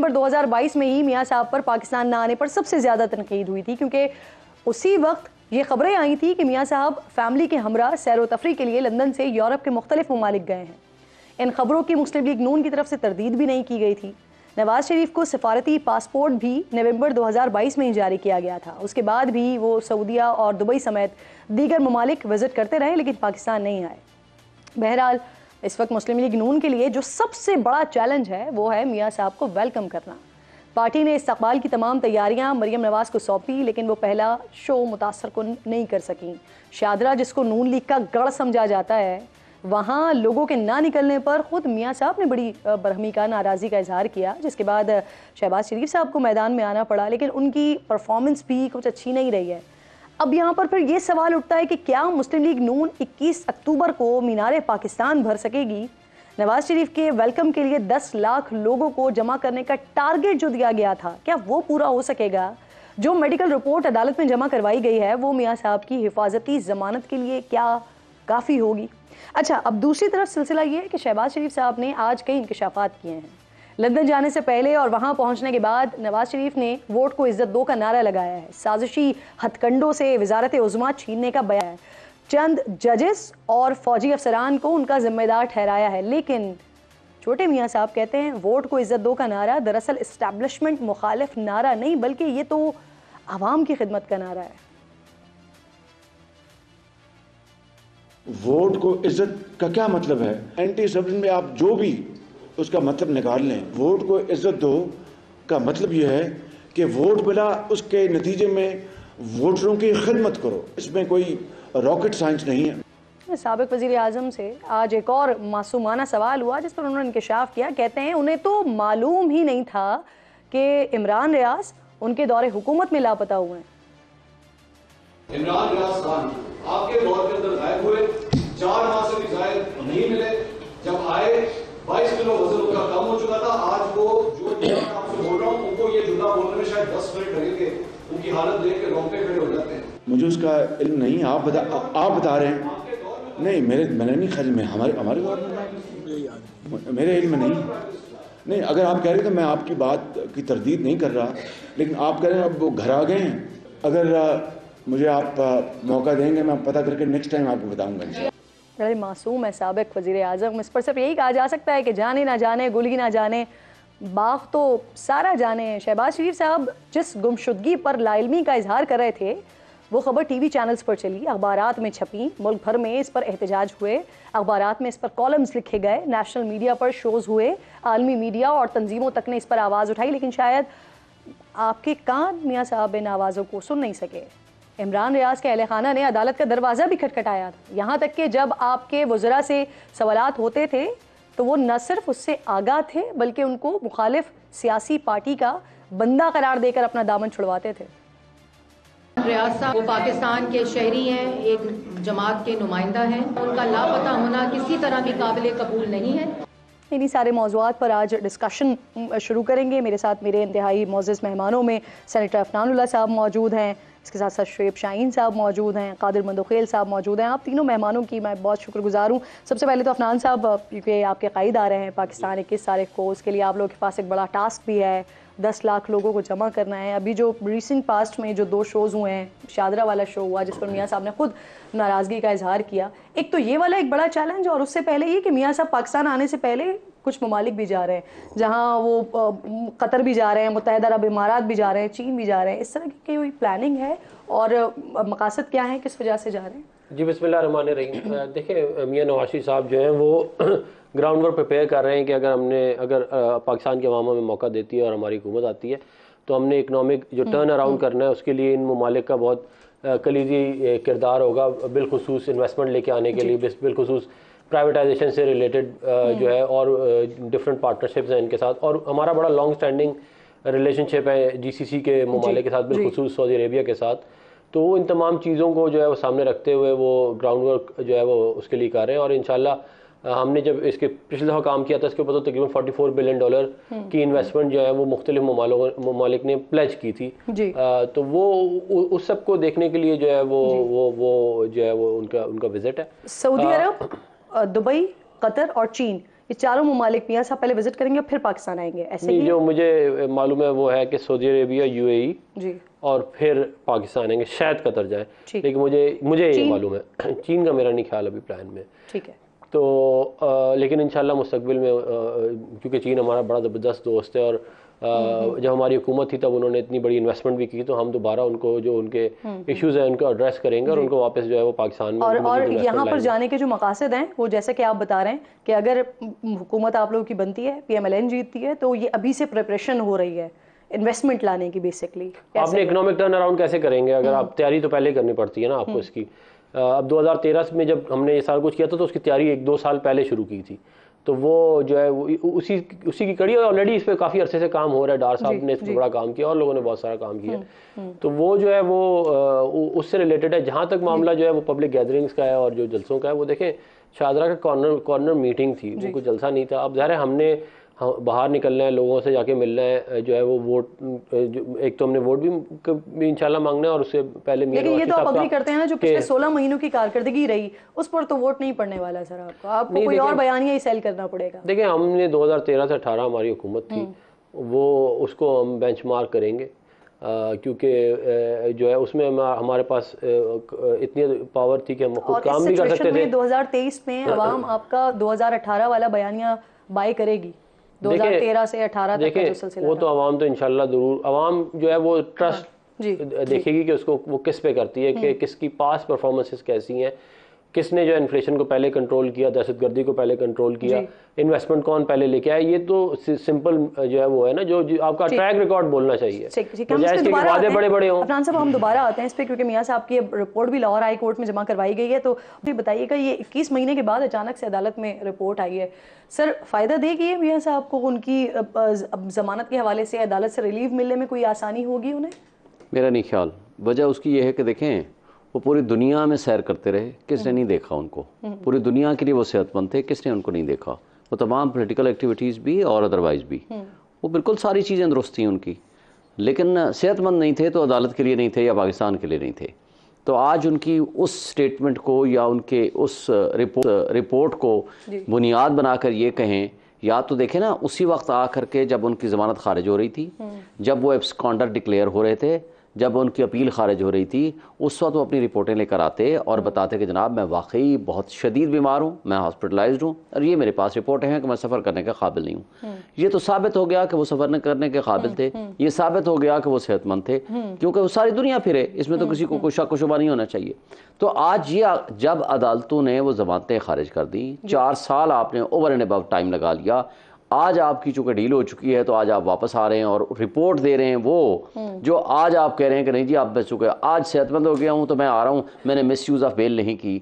2022 में ही मियां साहब पर पाकिस्तान न आने पर सबसे ज़्यादा तनकीद हुई थी, क्योंकि उसी वक्त ये खबरें आई थी कि मियां साहब फैमिली के हमरा सैर व तफरी के लिए लंदन से यूरोप के मुख्तलिफ ममालिक गए हैं। इन खबरों की मुस्लिम लीग नून की तरफ से तरदीद भी नहीं की गई थी। नवाज शरीफ को सफारती पासपोर्ट भी नवंबर 2022 में ही जारी किया गया था। उसके बाद भी वो सऊदीया और दुबई समेत दीगर ममालिक विजिट करते रहे, लेकिन पाकिस्तान नहीं आए। बहरहाल इस वक्त मुस्लिम लीग नून के लिए जो सबसे बड़ा चैलेंज है वो है मियां साहब को वेलकम करना। पार्टी ने इस्तकबाल की तमाम तैयारियां मरियम नवाज को सौंपी, लेकिन वो पहला शो मुतासर को नहीं कर सकी। शादरा, जिसको नून लीग का गढ़ समझा जाता है, वहाँ लोगों के ना निकलने पर खुद मियां साहब ने बड़ी बरहमी का नाराज़गी का इजहार किया, जिसके बाद शहबाज शरीफ साहब को मैदान में आना पड़ा, लेकिन उनकी परफॉर्मेंस भी कुछ अच्छी नहीं रही है। अब यहाँ पर फिर ये सवाल उठता है कि क्या मुस्लिम लीग नून 21 अक्टूबर को मीनारे पाकिस्तान भर सकेगी? नवाज शरीफ के वेलकम के लिए 10 लाख लोगों को जमा करने का टारगेट जो दिया गया था, क्या वो पूरा हो सकेगा? जो मेडिकल रिपोर्ट अदालत में जमा करवाई गई है वो मियां साहब की हिफाजती जमानत के लिए क्या काफ़ी होगी? अच्छा, अब दूसरी तरफ सिलसिला ये है कि शहबाज शरीफ साहब ने आज कई इंकशाफात किए हैं। लंदन जाने से पहले और वहां पहुंचने के बाद नवाज शरीफ ने वोट को इज्जत दो का नारा लगाया है। साजिशी हथकंडों से वजारत उज़्मा छीनने का बयान है। चंद जजेस और फौजी अफसरान को उनका जिम्मेदार ठहराया है, लेकिन छोटे मियां साहब कहते हैं वोट को इज्जत दो का नारा दरअसल इस्टेब्लिशमेंट मुखालिफ नारा नहीं, बल्कि ये तो आवाम की खिदमत का नारा है। वोट को इज्जत का क्या मतलब है? एंटी एस्टेब्लिशमेंट में आप जो भी उसका मतलब निकाल लें, वोट को इज्जत दो का मतलब यह है कि वोट मिला, उसके नतीजे में वोटरों की खिदमत करो। इसमें कोई रॉकेट साइंस नहीं है। साबिक वज़ीर आज़म से आज एक और मासूमाना सवाल हुआ जिस पर उन्होंने इंकशाफ किया। कहते हैं उन्हें तो मालूम ही नहीं था कि इमरान रियाज उनके दौरे हुकूमत में लापता हुए हैं। इमरान रियाज खान आपके दौर के अंदर गायब हुए, 4 माह से भी गायब नहीं मिले। जब आए 22 किलो वजन उनका कम हो चुका था। आज वो जो आपसे बोल रहा हूँ, उनको ये जुमला बोलने में शायद 10 मिनट लगेंगे। उनकी हालत देख के रोंगटे खड़े हो जाते हैं। मुझे उसका इल्म नहीं, आप बता रहे हैं। नहीं, मैंने नहीं ख्याल में हमारे दौर में मेरे इल्म नहीं। अगर आप कह रहे हैं तो मैं आपकी बात की तरदीद नहीं कर रहा, लेकिन आप कह रहे हैं अब वो घर आ गए हैं। अगर मुझे आप मौका देंगे, मैं पता करके नेक्स्ट टाइम आपको बताऊंगा। बड़े मासूम है साबिक वज़ीर आज़म। इस पर सिर्फ यही कहा जा सकता है कि जाने ना जाने, गुलगी ना जाने, बाग तो सारा जाने। शहबाज शरीफ साहब जिस गुमशुदगी पर लाइलमी का इजहार कर रहे थे, वो खबर टीवी चैनल्स पर चली, अखबारात में छपी, मुल्क भर में इस पर एहतजाज हुए, अखबारात में इस पर कॉलम्स लिखे गए, नेशनल मीडिया पर शोज़ हुए, आलमी मीडिया और तंजीमों तक ने इस पर आवाज़ उठाई, लेकिन शायद आपके कान मियाँ साहब इन आवाज़ों को सुन नहीं सके। इमरान रियाज के अहले खाना ने अदालत का दरवाज़ा भी खटखटाया था, यहाँ तक कि जब आपके वज़रा से सवालात होते थे तो वो न सिर्फ उससे आगाह थे, बल्कि उनको मुखालिफ सियासी पार्टी का बंदा करार देकर अपना दामन छुड़वाते थे। रियाज साहब वो पाकिस्तान के शहरी हैं, एक जमात के नुमाइंदा हैं। उनका लापता होना किसी तरह भी काबिल कबूल नहीं है। इन्हीं सारे मौज़ूआत पर आज डिस्कशन शुरू करेंगे। मेरे साथ मेरे इंतहाई मोअज़्ज़ज़ मेहमानों में सेनेटर अफनानुल्लाह साहब मौजूद हैं, इसके साथ साथ शुएब शाहीन साहब मौजूद हैं, कादिर मंदोखेल साहब मौजूद हैं। आप तीनों मेहमानों की मैं बहुत शुक्रगुजार हूँ। सबसे पहले तो अफनान साहब, क्योंकि आपके क़ायद आ रहे हैं पाकिस्तान 21 तारीख को, उसके लिए आप लोगों के पास एक बड़ा टास्क भी है, 10 लाख लोगों को जमा करना है। अभी जो रिसेंट पास्ट में जो 2 शोज़ हुए हैं, शादरा वाला शो हुआ जिस पर मियाँ साहब ने खुद नाराज़गी का इजहार किया, एक तो ये वाला एक बड़ा चैलेंज, और उससे पहले ये कि मियाँ साहब पाकिस्तान आने से पहले कुछ ममालिक भी जा रहे हैं, जहाँ वो कतर भी जा रहे हैं, मुत्तहिदा अरब इमारात भी जा रहे हैं, चीन भी जा रहे हैं। इस तरह की कोई प्लानिंग है और मकासद क्या है, किस वजह से जा रहे हैं? जी, बिस्मिल्लाहिर्रहमानिर्रहीम। देखिए, मियाँ नवाज शरीफ साहब जो हैं वो ग्राउंड वर्क प्रिपेयर कर रहे हैं कि अगर पाकिस्तान के अवामा में मौका देती है और हमारी हुकूमत आती है तो हमने इकनॉमिक जो टर्न अराउंड करना है उसके लिए इन ममालिक का बहुत कलीदी किरदार होगा, बिलखुसूस इन्वेस्टमेंट लेके आने के लिए, बिलखुसूस प्राइवेटाइजेशन से रिलेटेड जो है और डिफरेंट पार्टनरशिप्स हैं इनके साथ। और हमारा बड़ा लॉन्ग स्टैंडिंग रिलेशनशिप है जीसीसी के ममालिक के साथ, बिलखुसूस सऊदी अरेबिया के साथ। तो वो इन तमाम चीज़ों को जो है वो सामने रखते हुए वो ग्राउंड वर्क जो है वो उसके लिए कर रहे हैं। और इंशाल्लाह हमने जब इसके पिछले दफ़ा काम किया था, इसके ऊपर तो तकरीबन $44 बिलियन की इन्वेस्टमेंट जो है वो मुख्तलिफ ममालिक ने प्लेज की थी। तो वो उस सब को देखने के लिए जो है वो जो है वो उनका विजिट है। सऊदी अरब, दुबई, कतर और चीन, ये चारों ममालिक मियाँ साहब पहले विजिट करेंगे और फिर पाकिस्तान आएंगे, ऐसे नहीं, ही जो मुझे मालूम है वो है कि सऊदी अरेबिया, यूएई जी, और फिर पाकिस्तान आएंगे, शायद कतर जाए, ठीक। लेकिन मुझे ये मालूम है। चीन का मेरा नहीं ख्याल अभी प्लान में। ठीक है। तो लेकिन इंशाल्लाह मुस्तकबिल में, क्योंकि चीन हमारा बड़ा ज़बरदस्त दोस्त है, और जब हमारी हुकूमत थी तब उन्होंने इतनी बड़ी इन्वेस्टमेंट भी की, तो हम दोबारा उनको जो उनके इश्यूज हैं उनको एड्रेस करेंगे और उनको वापस जो है वो पाकिस्तान में और यहाँ पर जाने के जो मकासद हैं वो जैसे कि आप बता रहे हैं कि अगर हुकूमत आप लोगों की बनती है, PMLN जीतती है, तो ये अभी से प्रिपरेशन हो रही है इन्वेस्टमेंट लाने की बेसिकली। आपने इकोनॉमिक टर्न अराउंड कैसे करेंगे? अगर आप तैयारी तो पहले करनी पड़ती है ना आपको इसकी। अब 2013 में जब हमने ये सारा कुछ किया था तो उसकी तैयारी 1-2 साल पहले शुरू की थी, तो वो जो है वो उसी की कड़ी है। ऑलरेडी इस पर काफ़ी अरसे से काम हो रहा है, डार साहब ने इस पर बड़ा काम किया और लोगों ने बहुत सारा काम किया। तो वो जो है वो उससे रिलेटेड है। जहाँ तक मामला जो है वो पब्लिक गैदरिंग्स का है और जो जलसों का है, वो देखें शाहदरा का कॉर्नर मीटिंग थी, वो कोई जलसा नहीं था। अब ज़ाहिर है हमने बाहर निकलना है, लोगों से जाके मिलना है, जो है वो वोट, एक तो हमने वोट भी इंशाल्लाह मांगना है, और उससे पहले लेकिन ये तो आप अग्री करते हैं ना, जो पिछले 16 महीनों की कारकर्दगी रही उस पर तो वोट नहीं पड़ने वाला सर। आपको कोई और बयानिया ही सेल करना पड़ेगा। देखिए, हमने 2013 से 18 हमारी हुकूमत थी, वो उसको हम बेंचमार्क करेंगे, क्योंकि जो है उसमें हमारे पास इतनी पावर थी कि हम खुद काम भी कर सकते थे। 2023 में अवाम आपका 2018 वाला बयानिया बाय करेगी, 2013 से 18 तक का जो सिलसिला वो तो अवाम तो इंशाल्लाह जरूर, अवाम जो है वो ट्रस्ट देखेगी कि उसको वो किस पे करती है, कि किसकी पास परफॉर्मेंसेस कैसी हैं, किसने जो इन्फ्लेशन को पहले कंट्रोल किया, दहशतगर्दी को पहले कंट्रोल किया, इन्वेस्टमेंट कौन पहले लेके आया। ये तो सिंपल जो है वो है ना, जो आपका ट्रैक रिकॉर्ड बोलना चाहिए। वादे बड़े बड़े हों। अफनान साहब, हम दोबारा आते हैं इस पे, क्योंकि मियाँ साहब की रिपोर्ट भी लाहौर हाई कोर्ट में जमा करवाई गई है। तो बताइएगा, ये 21 महीने के बाद अचानक से अदालत में रिपोर्ट आई है, सर फ़ायदा देगी ये मियाँ साहब को? उनकी जमानत के हवाले से अदालत से रिलीफ मिलने में कोई आसानी होगी उन्हें? मेरा नहीं ख्याल। वजह उसकी ये है कि देखें, वो पूरी दुनिया में सैर करते रहे, किसने नहीं देखा उनको? पूरी दुनिया के लिए वो सेहतमंद थे, किसने उनको नहीं देखा? वो तमाम पॉलिटिकल एक्टिविटीज़ भी और अदरवाइज़ भी, वो बिल्कुल सारी चीज़ें दुरुस्त थी उनकी, लेकिन सेहतमंद नहीं थे तो अदालत के लिए नहीं थे या पाकिस्तान के लिए नहीं थे। तो आज उनकी उस स्टेटमेंट को या उनके उस रिपोर्ट को बुनियाद बनाकर ये कहें, या तो देखें ना, उसी वक्त आकर के जब उनकी ज़मानत खारिज हो रही थी, जब वो एब्सकॉन्डर डिक्लेयर हो रहे थे, जब उनकी अपील खारिज हो रही थी, उस वक्त वो अपनी रिपोर्टें लेकर आते और बताते कि जनाब मैं वाकई बहुत शदीद बीमार हूँ, मैं हॉस्पिटलाइज्ड हूँ और ये मेरे पास रिपोर्टें हैं कि मैं सफ़र करने के काबिल नहीं हूँ। ये तो साबित हो गया कि वो सफ़र न करने के काबिल थे, ये साबित हो गया कि वो सेहतमंद थे, क्योंकि वो सारी दुनिया फिरे, इसमें तो किसी को कोई शक शुबा नहीं होना चाहिए। तो आज ये जब अदालतों ने वो ज़मानतें खारिज कर दी, 4 साल आपने ओवर एंड अबव टाइम लगा लिया, आज आपकी चूँकि डील हो चुकी है तो आज आप वापस आ रहे हैं और रिपोर्ट दे रहे हैं वो जो आज आप कह रहे हैं कि नहीं जी आप बच चुके, आज सेहतमंद हो गया हूँ तो मैं आ रहा हूँ, मैंने मिसयूज़ ऑफ बेल नहीं की।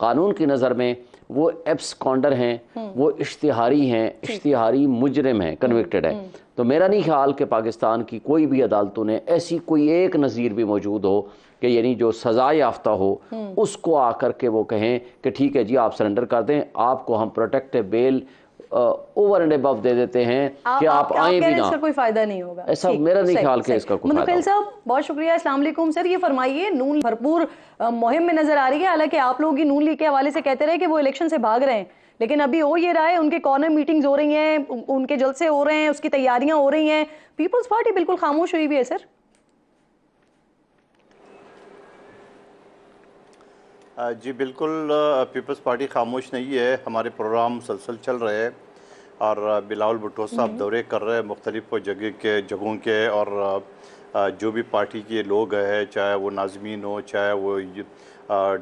कानून की नज़र में वो एब्सकॉन्डर हैं, वो इश्तिहारी हैं, इश्तिहारी मुजरिम हैं, कन्विक्टेड है। तो मेरा नहीं ख्याल कि पाकिस्तान की कोई भी अदालतों ने ऐसी कोई एक नज़ीर भी मौजूद हो कि यानी जो सज़ा याफ्ता हो उसको आकर के वो कहें कि ठीक है जी आप सरेंडर कर दें, आपको हम protective bell over and above दे देते हैं कि आप आए भी ना, कोई फायदा नहीं होगा। ऐसा मेरा नहीं ख्याल कि इसका कोई फायदा। साहब बहुत शुक्रिया, अस्सलाम वालेकुम। सर ये फरमाइए, नून भरपूर मुहिम में नजर आ रही है, हालांकि आप लोग ही नून लीग के हवाले से कहते रहे कि वो इलेक्शन से भाग रहे हैं, लेकिन अभी हो ये रहा है, उनके कॉर्नर मीटिंग्स हो रही हैं, उनके जलसे हो रहे हैं, उसकी तैयारियां हो रही हैं, पीपल्स पार्टी बिल्कुल खामोश हुई हुई है। सर जी बिल्कुल, पीपल्स पार्टी खामोश नहीं है, हमारे प्रोग्राम मुसलसल चल रहे हैं और बिलावल भुट्टो साहब दौरे कर रहे हैं मुख्तलिफ़ जगहों के, और जो भी पार्टी के लोग हैं, चाहे वो नाज़मीन हो, चाहे वो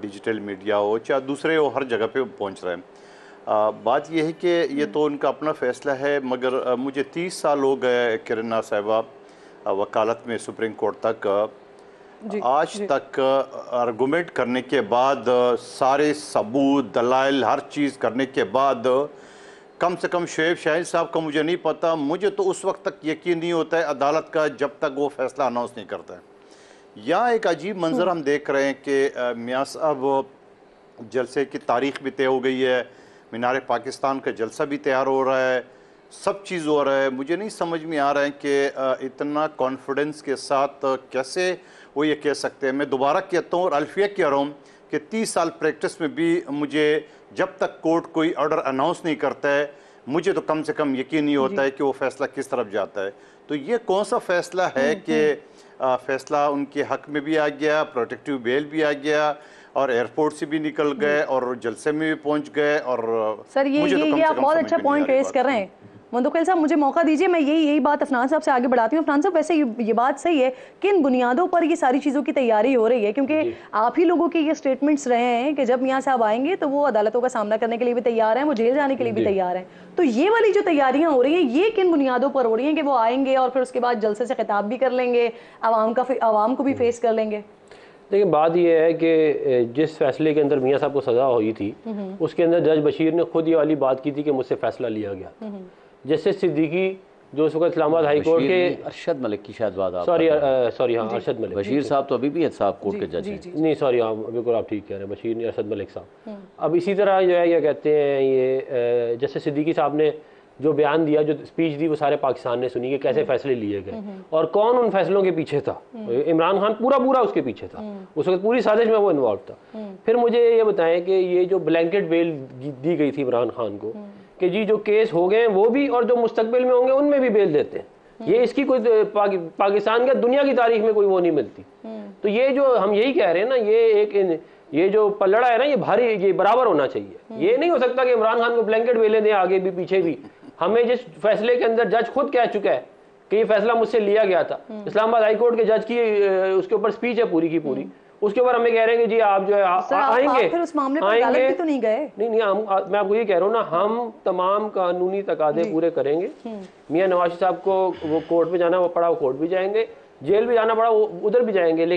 डिजिटल मीडिया हो, चाहे दूसरे हो, हर जगह पे पहुंच रहे हैं। बात यह है कि ये तो उनका अपना फ़ैसला है, मगर मुझे 30 साल हो गए किरण साहिबा वकालत में सुप्रीम कोर्ट तक, आज तक आर्गूमेंट करने के बाद, सारे सबूत दलाइल हर चीज़ करने के बाद, कम से कम शोएब शाहिद साहब का मुझे नहीं पता, मुझे तो उस वक्त तक यकीन नहीं होता है अदालत का जब तक वो फैसला अनाउंस नहीं करता है। यहाँ एक अजीब मंजर हम देख रहे हैं कि मियाँ साहब जलसे की तारीख भी तय हो गई है, मीनार पाकिस्तान का जलसा भी तैयार हो रहा है, सब चीज़ हो रहा है। मुझे नहीं समझ में आ रहा है कि इतना कॉन्फिडेंस के साथ कैसे वो ये कह सकते हैं। मैं दोबारा कहता हूँ और अल्फिया कह रहा हूँ कि 30 साल प्रैक्टिस में भी मुझे जब तक कोर्ट कोई ऑर्डर अनाउंस नहीं करता है, मुझे तो कम से कम यकीन नहीं होता है कि वो फैसला किस तरफ जाता है। तो ये कौन सा फैसला है कि फैसला उनके हक में भी आ गया, प्रोटेक्टिव बेल भी आ गया और एयरपोर्ट से भी निकल गए और जलसे में भी पहुंच गए। और सर ये आप बहुत अच्छा पॉइंट रेस कर रहे हैं मंदोखिल साहब, मुझे मौका दीजिए, मैं यही बात अफनान साहब से आगे बढ़ाती हूँ। अफनान साहब, वैसे ये बात सही है, किन बुनियादों पर ये सारी चीज़ों की तैयारी हो रही है? क्योंकि आप ही लोगों के ये स्टेटमेंट्स रहे हैं कि जब मियाँ साहब आएंगे तो वो अदालतों का सामना करने के लिए भी तैयार हैं, वो जेल जाने के लिए भी तैयार हैं। तो ये वाली जो तैयारियां हो रही हैं, ये किन बुनियादों पर हो रही हैं कि वो आएंगे और फिर उसके बाद जलसे से खिताब भी कर लेंगे, आवाम को भी फेस कर लेंगे? देखिए, बात यह है कि जिस फैसले के अंदर मियाँ साहब को सज़ा हुई थी, उसके अंदर जज बशीर ने खुद ये वाली बात की थी कि मुझसे फैसला लिया गया। जस्टिस सिद्दीकी जो उस वक्त इस्लामाबाद हाई कोर्ट के अरशद मलिक की शायद बात, सॉरी हाँ, अरशद मलिक। बशीर साहब तो अभी भी साहब कोर्ट के जज हैं। नहीं सॉरी, हाँ बिल्कुल आप ठीक कह रहे हैं, बशीर नहीं, अरशद मलिक साहब। अब इसी तरह जो है, ये कहते हैं, ये जस्टिस सिद्दीकी साहब ने जो बयान दिया, जो स्पीच दी, वो सारे पाकिस्तान ने सुनी कि कैसे फैसले लिए गए और कौन उन फैसलों के पीछे था। इमरान खान पूरा उसके पीछे था, उस वक्त पूरी साजिश में वो इन्वॉल्व था। फिर मुझे ये बताएं कि ये जो ब्लैंकेट बेल दी गई थी इमरान खान को कि जी जो केस हो गए हैं वो भी और जो मुस्तकबिल में होंगे उनमें भी बेल देते हैं, ये इसकी कोई पाकिस्तान का दुनिया की तारीख में कोई वो नहीं मिलती। तो ये जो हम यही कह रहे हैं ना, ये जो पलड़ा है ना, ये भारी, ये बराबर होना चाहिए। ये नहीं हो सकता कि इमरान खान को ब्लैंकेट बेले दें आगे भी पीछे भी। हमें जिस फैसले के अंदर जज खुद कह चुका है कि ये फैसला मुझसे लिया गया था, इस्लामाबाद हाई कोर्ट के जज की उसके ऊपर स्पीच है पूरी की पूरी, उसके ऊपर हमें कह रहे हैं कि जी आप जो है आएंगे, फिर उस मामले पर अदालत भी तो नहीं गए। नहीं, मैं आपको ये कह रहा हूँ ना, हम तमाम कानूनी तकादे पूरे करेंगे। मियां नवाज साहब को वो कोर्ट में जाना पड़ा, वो कोर्ट भी जाएंगे, जेल भी जाना पड़ा, वो उधर भी जाएंगे, लेकिन